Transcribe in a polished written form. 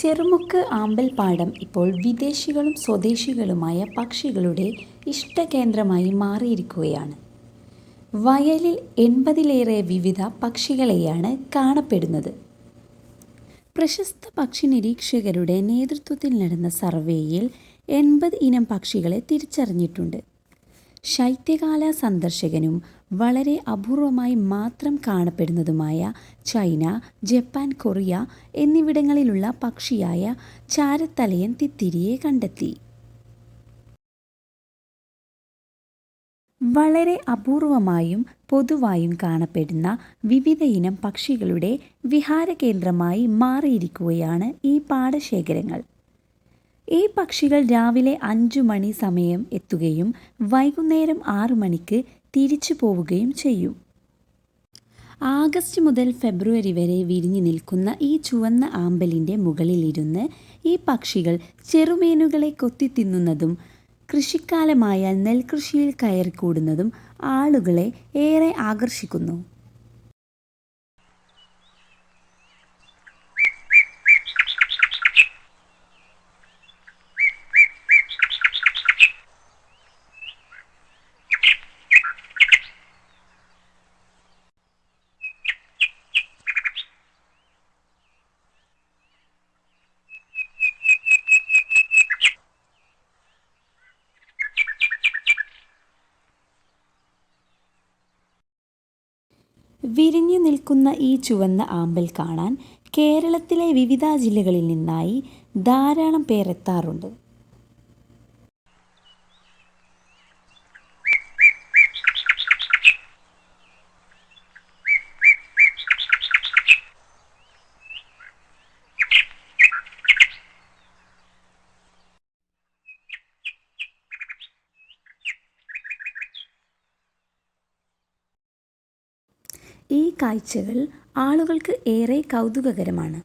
ചെറുമുക്ക് ആമ്പൽപ്പാടം ഇപ്പോൾ വിദേശികളും സ്വദേശികളുമായ പക്ഷികളുടെ ഇഷ്ടകേന്ദ്രമായി മാറിയിരിക്കുകയാണ്. വയലിൽ 80-ലേറെ വിവിധ പക്ഷികളെയാണ് കാണപ്പെടുന്നത്. പ്രശസ്ത പക്ഷി നിരീക്ഷകരുടെ നേതൃത്വത്തിൽ നടന്ന സർവേയിൽ 80 ഇനം പക്ഷികളെ തിരിച്ചറിഞ്ഞിട്ടുണ്ട്. ശൈത്യകാല സന്ദർശകനും വളരെ അപൂർവമായി മാത്രം കാണപ്പെടുന്നതുമായ ചൈന, ജപ്പാൻ, കൊറിയ എന്നിവിടങ്ങളിലുള്ള പക്ഷിയായ ചാരത്തലയൻ തിത്തിരിയെ കണ്ടെത്തി. വളരെ അപൂർവമായും പൊതുവായും കാണപ്പെടുന്ന വിവിധയിനം പക്ഷികളുടെ വിഹാരകേന്ദ്രമായി മാറിയിരിക്കുകയാണ് ഈ പാടശേഖരങ്ങൾ. ഈ പക്ഷികൾ രാവിലെ 5 മണി സമയം എത്തുകയും വൈകുന്നേരം 6 മണിക്ക് തിരിച്ചു പോവുകയും ചെയ്യും. ആഗസ്റ്റ് മുതൽ ഫെബ്രുവരി വരെ വിരിഞ്ഞു നിൽക്കുന്ന ഈ ചുവന്ന ആമ്പലിൻ്റെ മുകളിലിരുന്ന് ഈ പക്ഷികൾ ചെറുമീനുകളെ കൊത്തിത്തിന്നുന്നതും കൃഷിക്കാലമായാൽ നെൽകൃഷിയിൽ കയറിക്കൂടുന്നതും ആളുകളെ ഏറെ ആകർഷിക്കുന്നു. വിരിഞ്ഞു നിൽക്കുന്ന ഈ ചുവന്ന ആമ്പൽ കാണാൻ കേരളത്തിലെ വിവിധ ജില്ലകളിൽ നിന്നായി ധാരാളം പേർ എത്താറുണ്ട്. ഈ കാഴ്ചകൾ ആളുകൾക്ക് ഏറെ കൗതുകകരമാണ്.